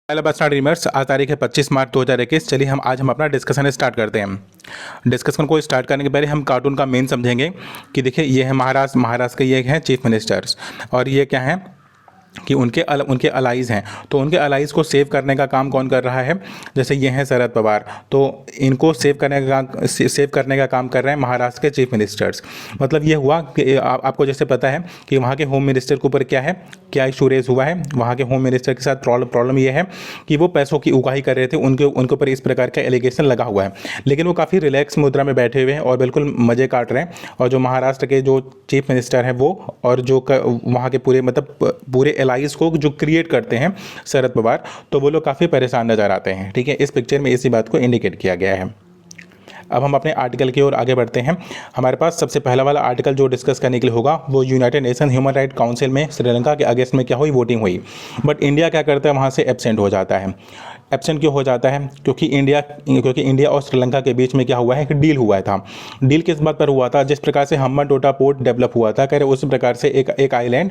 Hello बस dreamers, आज तारीख है 25 मार्च 2021। चलिए हम अपना डिस्कशन स्टार्ट करते हैं। डिस्कशन को स्टार्ट करने के पहले हम कार्टून का मेन समझेंगे कि देखिए ये है महाराष्ट्र के ये हैं चीफ मिनिस्टर्स, और ये क्या हैं कि उनके अलाइज़ हैं। तो उनके अलाइज़ को सेव करने का काम कौन कर रहा है? जैसे ये हैं शरद पवार, तो इनको सेव करने का काम कर रहे हैं महाराष्ट्र के चीफ मिनिस्टर्स। मतलब ये हुआ कि आपको जैसे पता है कि वहाँ के होम मिनिस्टर के ऊपर क्या इशू रेज हुआ है। वहाँ के होम मिनिस्टर के साथ प्रॉब्लम ये है कि वो पैसों की उगाही कर रहे थे, उनके ऊपर इस प्रकार का एलिगेशन लगा हुआ है। लेकिन वो काफ़ी रिलैक्स मुद्रा में बैठे हुए हैं और बिल्कुल मज़े काट रहे हैं। और जो महाराष्ट्र के जो चीफ मिनिस्टर हैं वो, और जो वहाँ के पूरे एलाइज को जो क्रिएट करते हैं शरद पवार, तो वो लोग काफ़ी परेशान नज़र आते हैं। ठीक है, इस पिक्चर में इसी बात को इंडिकेट किया गया है। अब हम अपने आर्टिकल की ओर आगे बढ़ते हैं। हमारे पास सबसे पहला वाला आर्टिकल जो डिस्कस करने के लिए होगा वो United nation human right council में श्रीलंका के अगेंस्ट में क्या हुई, वोटिंग हुई। बट इंडिया क्या करता है, वहाँ से एब्सेंट हो जाता है। एब्सेंट क्यों हो जाता है? क्योंकि इंडिया और श्रीलंका के बीच में क्या हुआ है, एक डील हुआ था। डील किस बात पर हुआ था? जिस प्रकार से हम्बनटोटा पोर्ट डेवलप हुआ था, कह रहे उस प्रकार से एक आइलैंड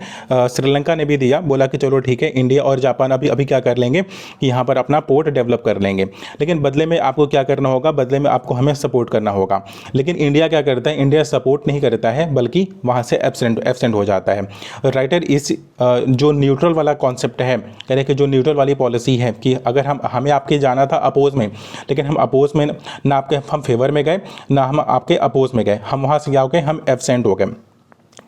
श्रीलंका ने भी दिया। बोला कि चलो ठीक है, इंडिया और जापान अभी क्या कर लेंगे कि यहाँ पर अपना पोर्ट डेवलप कर लेंगे, लेकिन बदले में आपको क्या करना होगा, बदले में आपको हमें सपोर्ट करना होगा। लेकिन इंडिया क्या करता है? इंडिया सपोर्ट नहीं करता है, बल्कि वहाँ से एब्सेंट हो जाता है। राइटर इस जो न्यूट्रल वाला कॉन्सेप्ट है, कह रहे कि जो न्यूट्रल वाली पॉलिसी है कि अगर हमें आपके जाना था अपोज में, लेकिन हम अपोज में ना हम फेवर में गए, ना हम आपके अपोज में गए, हम वहाँ से क्या हो गए, हम एब्सेंट हो गए।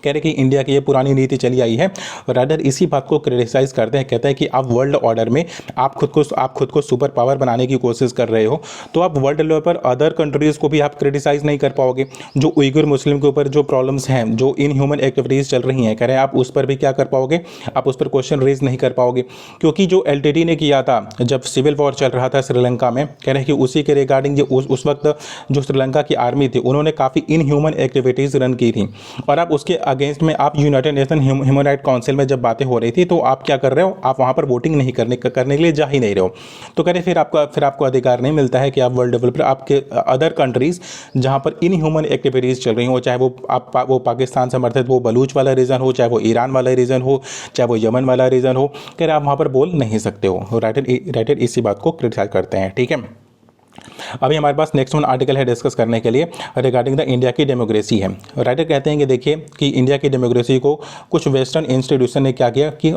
कह रहे कि इंडिया की ये पुरानी नीति चली आई है। रादर इसी बात को क्रिटिसाइज करते हैं, कहते हैं कि आप वर्ल्ड ऑर्डर में आप खुद को सुपर पावर बनाने की कोशिश कर रहे हो, तो आप वर्ल्ड लेवल पर अदर कंट्रीज़ को भी आप क्रिटिसाइज नहीं कर पाओगे। जो उइगर मुस्लिम के ऊपर जो प्रॉब्लम्स हैं, जो इनह्यूमन एक्टिविटीज़ चल रही हैं, कह रहे हैं आप उस पर भी क्या कर पाओगे, आप उस पर क्वेश्चन रेज नहीं कर पाओगे। क्योंकि जो LTT ने किया था जब सिविल वॉर चल रहा था श्रीलंका में, कह रहे हैं कि उसी के रिगार्डिंग उस वक्त जो श्रीलंका की आर्मी थी उन्होंने काफ़ी इनह्यूमन एक्टिविटीज़ रन की थी, और आप उसके अगेंस्ट में आप United nation human right council में जब बातें हो रही थी, तो आप क्या कर रहे हो, आप वहां पर वोटिंग नहीं करने के लिए जा ही नहीं रहे हो। तो कह रहे फिर आपको अधिकार नहीं मिलता है कि आप वर्ल्ड लेवल पर आपके अदर कंट्रीज जहां पर इनह्यूमन एक्टिविटीज़ चल रही हो, चाहे वो पाकिस्तान समर्थित वो बलूच वाला रीजन हो, चाहे वो ईरान वाला रीजन हो, चाहे वो यमन वाला रीजन हो, कह रहे आप वहां पर बोल नहीं सकते हो। राइटर इसी बात को क्रिटिसाइज करते हैं। ठीक है, अभी हमारे पास नेक्स्ट वन आर्टिकल है डिस्कस करने के लिए रिगार्डिंग द इंडिया की डेमोक्रेसी है। राइटर कहते हैं कि देखिए कि इंडिया की डेमोक्रेसी को कुछ वेस्टर्न इंस्टीट्यूशन ने क्या किया कि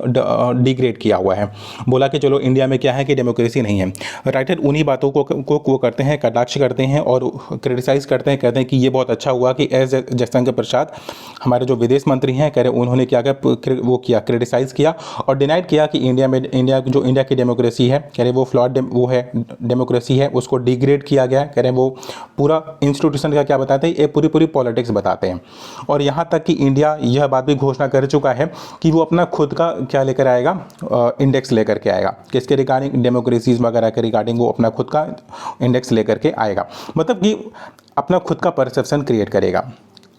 डिग्रेड किया हुआ है। बोला कि चलो इंडिया में क्या है कि डेमोक्रेसी नहीं है। राइटर उन्हीं बातों को करते हैं, कटाक्ष करते हैं और क्रिटिसाइज करते हैं। कहते हैं कि ये बहुत अच्छा हुआ कि एस जयशंकर प्रसाद हमारे जो विदेश मंत्री हैं, कह रहे उन्होंने क्या किया, क्रिटिसाइज किया और डिनाइड किया कि इंडिया की डेमोक्रेसी है, कह रहे वो फ्लॉड डेमोक्रेसी है, उसको डिग्रेड किया गया। कह रहे हैं वो पूरा इंस्टीट्यूशन का क्या बताते हैं, ये पूरी पॉलिटिक्स बताते हैं। और यहाँ तक कि इंडिया यह बात भी घोषणा कर चुका है कि वो अपना खुद का क्या लेकर आएगा, इंडेक्स लेकर के आएगा। किसके रिगार्डिंग? डेमोक्रेसीज वगैरह के रिगार्डिंग वो अपना खुद का इंडेक्स लेकर के आएगा, मतलब कि अपना खुद का परसेप्शन क्रिएट करेगा।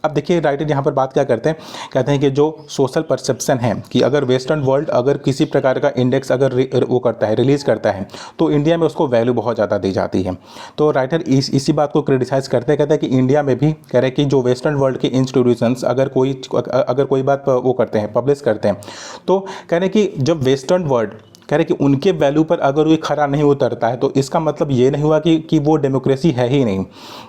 अब देखिए राइटर यहाँ पर बात क्या करते हैं, कहते हैं कि जो सोशल परसेप्शन है कि अगर वेस्टर्न वर्ल्ड अगर किसी प्रकार का इंडेक्स अगर वो करता है, रिलीज़ करता है, तो इंडिया में उसको वैल्यू बहुत ज़्यादा दी जाती है। तो राइटर इसी बात को क्रिटिसाइज़ करते हैं, कहते हैं कि इंडिया में भी कह रहे हैं कि जो वेस्टर्न वर्ल्ड के इंस्टीट्यूशंस अगर कोई बात वो करते हैं, पब्लिश करते हैं, तो कह रहे हैं कि जब वेस्टर्न वर्ल्ड कह रहे कि उनके वैल्यू पर अगर वो खरा नहीं उतरता है, तो इसका मतलब ये नहीं हुआ कि वो डेमोक्रेसी है ही नहीं।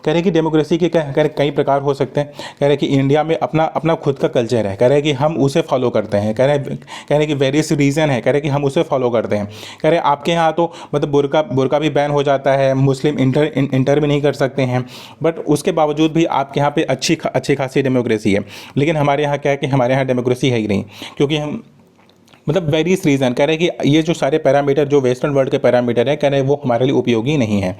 कह रहे कि डेमोक्रेसी के कह रहे कई प्रकार हो सकते हैं। कह रहे कि इंडिया में अपना खुद का कल्चर है, कह रहे कि हम उसे फॉलो करते हैं। कह रहे कि वेरियस रीज़न है, कह रहे कि हम उसे फॉलो करते हैं। कह रहे आपके यहाँ तो मतलब बुर्का भी बैन हो जाता है, मुस्लिम इंटर भी नहीं कर सकते हैं, बट उसके बावजूद भी आपके यहाँ पे अच्छी खासी डेमोक्रेसी है। लेकिन हमारे यहाँ क्या है कि हमारे यहाँ डेमोक्रेसी है ही नहीं, क्योंकि हम मतलब वेरियस रीज़न कह रहे हैं कि ये जो सारे पैरामीटर जो वेस्टर्न वर्ल्ड के पैरामीटर हैं, कह रहे हैं वो हमारे लिए उपयोगी नहीं है।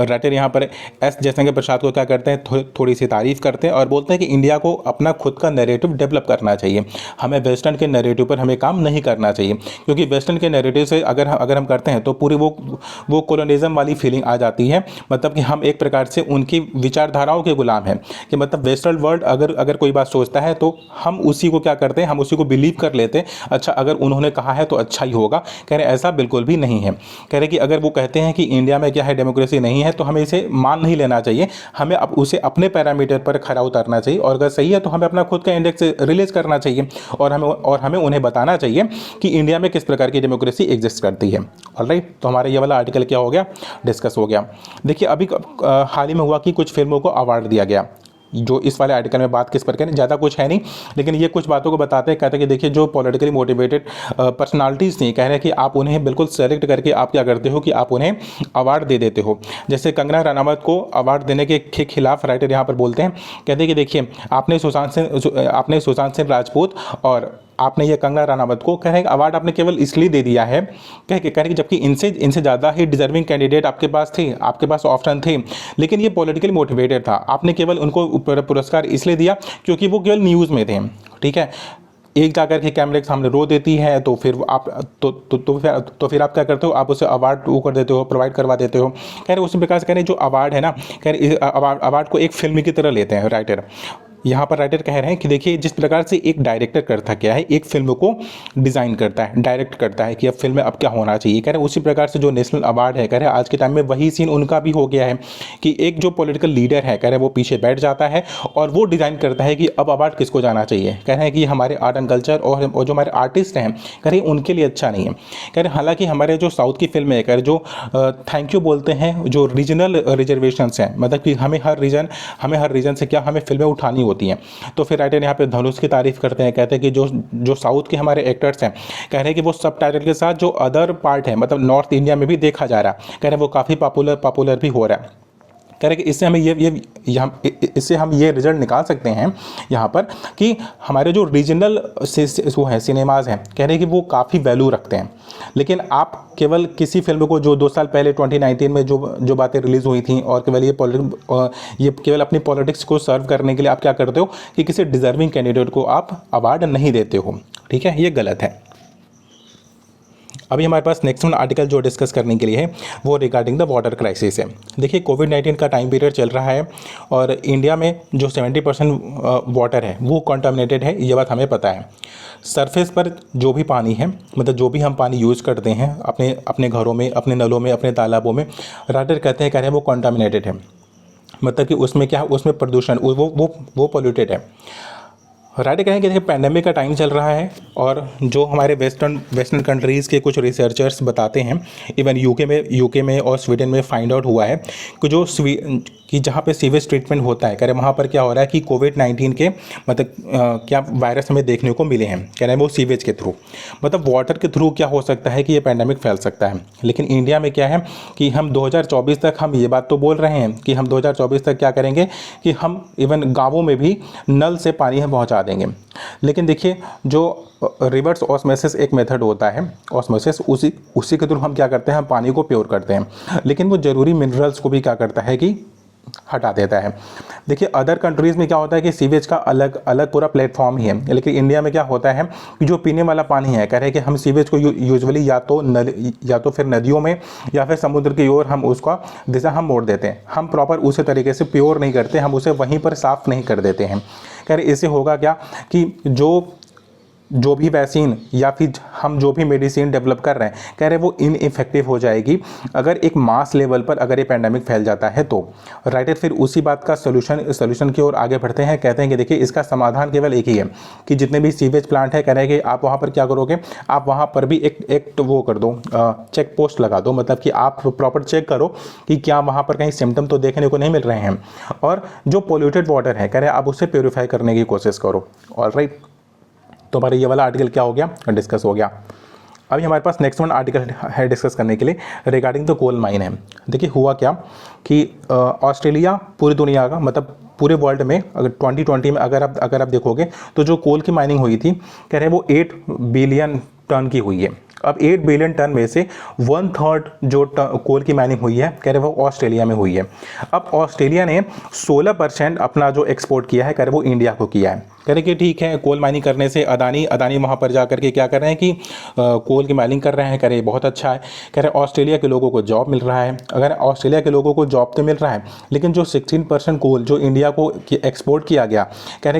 और राइटर यहाँ पर एस जयशंकर प्रसाद को क्या करते हैं, थोड़ी सी तारीफ करते हैं और बोलते हैं कि इंडिया को अपना खुद का नैरेटिव डेवलप करना चाहिए, हमें वेस्टर्न के नैरेटिव पर हमें काम नहीं करना चाहिए। क्योंकि वेस्टर्न के नैरेटिव से अगर हम करते हैं तो पूरी वो कोलोनिज्म वाली फीलिंग आ जाती है। मतलब कि हम एक प्रकार से उनकी विचारधाराओं के गुलाम हैं, कि मतलब वेस्टर्न वर्ल्ड अगर कोई बात सोचता है तो हम उसी को क्या करते हैं, हम उसी को बिलीव कर लेते हैं। अच्छा, अगर उन्होंने कहा है तो अच्छा ही होगा। कह रहे ऐसा बिल्कुल भी नहीं है। कह रहे कि अगर वो कहते हैं कि इंडिया में क्या है डेमोक्रेसी नहीं है तो हमें इसे मान नहीं लेना चाहिए, हमें अब उसे अपने पैरामीटर पर खरा उतारना चाहिए, और अगर सही है तो हमें अपना खुद का इंडेक्स रिलीज करना चाहिए, और हमें उन्हें बताना चाहिए कि इंडिया में किस प्रकार की डेमोक्रेसी एग्जिस्ट करती है। ऑलराइट, तो हमारा ये वाला आर्टिकल क्या हो गया, डिस्कस हो गया। देखिए अभी हाल ही में हुआ कि कुछ फिल्मों को अवार्ड दिया गया। जो इस वाले आर्टिकल में बात किस पर करें, ज़्यादा कुछ है नहीं, लेकिन ये कुछ बातों को बताते हैं। कहते हैं कि देखिए जो पॉलिटिकली मोटिवेटेड पर्सनालिटीज़ थी, कह रहे हैं कि आप उन्हें बिल्कुल सेलेक्ट करके आप क्या करते हो कि आप उन्हें अवार्ड दे देते हो। जैसे कंगना रनावत को अवार्ड देने के खिलाफ राइटर यहाँ पर बोलते हैं, कहते हैं कि देखिए आपने सुशांत सिंह राजपूत और आपने ये कंगना रनावत को कह रहे हैं अवार्ड आपने केवल इसलिए दे दिया है कह रहे कि जबकि इनसे ज़्यादा ही डिजर्विंग कैंडिडेट आपके पास थे, आपके पास ऑप्शन थे, लेकिन ये पॉलिटिकली मोटिवेटेड था। आपने केवल उनको पुरस्कार इसलिए दिया क्योंकि वो केवल न्यूज़ में थे। ठीक है, एक जाकर के कैमरे के सामने रो देती है तो फिर आप तो फिर आप क्या करते हो, आप उसे अवार्ड वो कर देते हो, प्रोवाइड करवा देते हो। कह रहे उसी प्रकार से कह रहे जो अवार्ड है ना, कह रहे अवार्ड को एक फिल्म की तरह लेते हैं राइटर। यहाँ पर राइटर कह रहे हैं कि देखिए जिस प्रकार से एक डायरेक्टर करता क्या है, एक फिल्म को डिज़ाइन करता है, डायरेक्ट करता है कि अब फिल्म में अब क्या होना चाहिए, कह रहे उसी प्रकार से जो नेशनल अवार्ड है, कह रहे आज के टाइम में वही सीन उनका भी हो गया है कि एक जो पॉलिटिकल लीडर है, कह रहे वो पीछे बैठ जाता है और वो डिज़ाइन करता है कि अब अवार्ड किसको जाना चाहिए। कह रहे हैं कि हमारे आर्ट एंड कल्चर और जो हमारे आर्टिस्ट हैं, कह रहे उनके लिए अच्छा नहीं है। कह रहे हालांकि हमारे जो साउथ की फिल्में कह रहे जो थैंक यू बोलते हैं, जो रीजनल रिजर्वेशंस हैं, मतलब कि हमें हर रीजन से क्या हमें फिल्में उठानी होती हैं। तो फिर राइटर यहाँ पे धनुष की तारीफ करते हैं, कहते हैं कि जो साउथ के हमारे एक्टर्स हैं, कह रहे हैं कि वो सब टाइटल के साथ जो अदर पार्ट है, मतलब नॉर्थ इंडिया में भी देखा जा रहा है, कह रहे हैं वो काफ़ी पॉपुलर भी हो रहा है। कह रहे कि इससे हमें इससे हम ये रिजल्ट निकाल सकते हैं यहाँ पर कि हमारे जो रीजनल वो है सिनेमाज हैं, कह रहे हैं कि वो काफ़ी वैल्यू रखते हैं। लेकिन आप केवल किसी फिल्म को जो 2 साल पहले 2019 में जो बातें रिलीज़ हुई थी और केवल ये केवल अपनी पॉलिटिक्स को सर्व करने के लिए आप क्या करते हो कि किसी डिजर्विंग कैंडिडेट को आप अवार्ड नहीं देते हो। ठीक है, ये गलत है। अभी हमारे पास नेक्स्ट वन आर्टिकल जो डिस्कस करने के लिए है वो रिगार्डिंग द वाटर क्राइसिस है। देखिए कोविड-19 का टाइम पीरियड चल रहा है और इंडिया में जो 70% वाटर है वो कंटामिनेटेड है, ये बात हमें पता है। सरफेस पर जो भी पानी है, मतलब जो भी हम पानी यूज़ करते हैं अपने घरों में, अपने नलों में, अपने तालाबों में, राइटर कहते हैं कह रहे हैं वो कंटामिनेटेड है, मतलब कि उसमें क्या है, उसमें प्रदूषण वो पोल्यूटेड है। राइटर कहें कि देखिए पैंडेमिक का टाइम चल रहा है और जो हमारे वेस्टर्न कंट्रीज़ के कुछ रिसर्चर्स बताते हैं, इवन यूके में और स्वीडन में फाइंड आउट हुआ है कि जहाँ पे सीवेज ट्रीटमेंट होता है, कह रहे वहाँ पर क्या हो रहा है कि कोविड-19 के मतलब क्या वायरस हमें देखने को मिले हैं, कह रहे हैं वो सीवेज के थ्रू, मतलब वाटर के थ्रू क्या हो सकता है कि ये पैंडेमिक फैल सकता है। लेकिन इंडिया में क्या है कि हम 2024 तक हम ये बात तो बोल रहे हैं कि हम 2024 तक क्या करेंगे कि हम इवन गाँवों में भी नल से पानी हम पहुँचा देंगे। लेकिन देखिए जो रिवर्स ऑस्मोसिस एक मेथड होता है, ऑस्मोसिस, उसी के थ्रू हम क्या करते हैं, हम पानी को प्योर करते हैं, लेकिन वो ज़रूरी मिनरल्स को भी क्या करता है कि हटा देता है। देखिए अदर कंट्रीज़ में क्या होता है कि सीवेज का अलग पूरा प्लेटफॉर्म ही है, लेकिन इंडिया में क्या होता है कि जो पीने वाला पानी है, कह रहे हैं कि हम सीवेज को यूजुअली या तो फिर नदियों में या फिर समुद्र की ओर हम उसका दिशा हम मोड़ देते हैं, हम प्रॉपर उसी तरीके से प्योर नहीं करते, हम उसे वहीं पर साफ़ नहीं कर देते हैं। कह रहे इससे होगा क्या कि जो भी वैक्सीन या फिर हम जो भी मेडिसिन डेवलप कर रहे हैं, कह रहे वो इनइफेक्टिव हो जाएगी अगर एक मास लेवल पर अगर ये पैंडेमिक फैल जाता है तो। राइटर फिर उसी बात का सोल्यूशन की ओर आगे बढ़ते हैं, कहते हैं कि देखिए इसका समाधान केवल एक ही है कि जितने भी सीवेज प्लांट है, कह रहे हैं कि आप वहाँ पर क्या करोगे, आप वहाँ पर भी एक वो कर दो, चेक पोस्ट लगा दो, मतलब कि आप प्रॉपर चेक करो कि क्या वहाँ पर कहीं सिम्टम तो देखने को नहीं मिल रहे हैं, और जो पोल्यूटेड वाटर है, कह रहे हैं आप उससे प्योरीफाई करने की कोशिश करो। ऑलराइट, तो हमारा ये वाला आर्टिकल क्या हो गया, डिस्कस हो गया। अभी हमारे पास नेक्स्ट वन आर्टिकल है डिस्कस करने के लिए, रिगार्डिंग द कोल माइन है। देखिए हुआ क्या कि ऑस्ट्रेलिया पूरी दुनिया का, मतलब पूरे वर्ल्ड में अगर 2020 में अगर आप देखोगे तो जो कोल की माइनिंग हुई थी, कह रहे हैं वो 8 बिलियन टन की हुई है। अब 8 बिलियन टन में से 1/3 जो कोल की माइनिंग हुई है, कह रहे वो ऑस्ट्रेलिया में हुई है। अब ऑस्ट्रेलिया ने 16% अपना जो एक्सपोर्ट किया है, कह रहे वो इंडिया को किया है। कह रहे कि ठीक है, कोल माइनिंग करने से अदानी वहाँ पर जा करके क्या कर रहे हैं कि कोल की माइनिंग कर रहे हैं, कह रहे बहुत अच्छा है। कह रहे ऑस्ट्रेलिया के लोगों को जॉब मिल रहा है। अगर ऑस्ट्रेलिया के लोगों को जॉब तो मिल रहा है, लेकिन जो 16% कोल जो इंडिया को एक्सपोर्ट किया गया, कह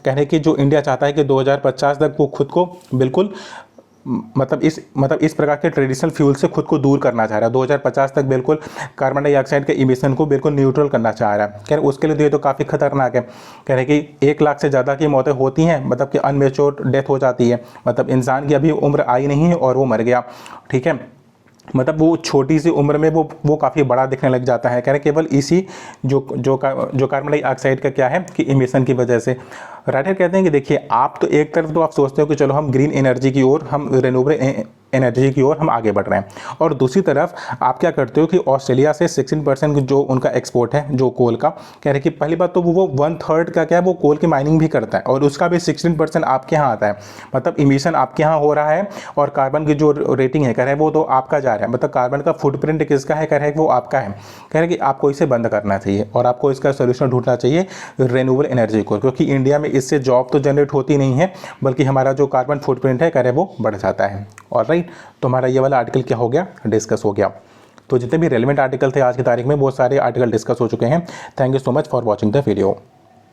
रहे कि जो इंडिया चाहता है कि 2050 तक वो खुद को बिल्कुल मतलब इस प्रकार के ट्रेडिशनल फ्यूल से खुद को दूर करना चाह रहा है। 2050 तक बिल्कुल कार्बन डाइऑक्साइड के इमिशन को बिल्कुल न्यूट्रल करना चाह रहा है। कह रहे उसके लिए तो ये तो काफ़ी खतरनाक है। कह रहे कि 1 लाख से ज़्यादा की मौतें होती हैं, मतलब कि अनमेच्योर डेथ हो जाती है, मतलब इंसान की अभी उम्र आई नहीं है और वो मर गया। ठीक है, मतलब वो छोटी सी उम्र में वो काफ़ी बड़ा दिखने लग जाता है। कह रहे केवल इसी जो कार्बन डाइऑक्साइड का क्या है कि इमिशन की वजह से। राइटर कहते हैं कि देखिए, आप तो एक तरफ तो आप सोचते हो कि चलो हम ग्रीन एनर्जी की ओर, हम रिन्यूएबल एनर्जी की ओर हम आगे बढ़ रहे हैं, और दूसरी तरफ आप क्या करते हो कि ऑस्ट्रेलिया से 16% जो उनका एक्सपोर्ट है जो कोल का, कह रहे कि पहली बात तो वो 1/3 का क्या है वो कोल की माइनिंग भी करता है, और उसका भी 16% आपके यहाँ आता है। मतलब इमिशन आपके यहाँ हो रहा है और कार्बन की जो रेटिंग है कह रहे वो तो आपका जा रहा है, मतलब कार्बन का फुटप्रिंट किसका है, कह रहे वो आपका है। कह रहे कि आपको इसे बंद करना चाहिए और आपको इसका सोल्यूशन ढूंढना चाहिए रिन्यूएबल एनर्जी को, क्योंकि इंडिया में इससे जॉब तो जनरेट होती नहीं है, बल्कि हमारा जो कार्बन फुटप्रिंट है कह रहे वो बढ़ जाता है। और राइट, तो हमारा ये वाला आर्टिकल क्या हो गया, डिस्कस हो गया। तो जितने भी रेलेवेंट आर्टिकल थे आज की तारीख में वो सारे आर्टिकल डिस्कस हो चुके हैं। Thank you so much for watching the video.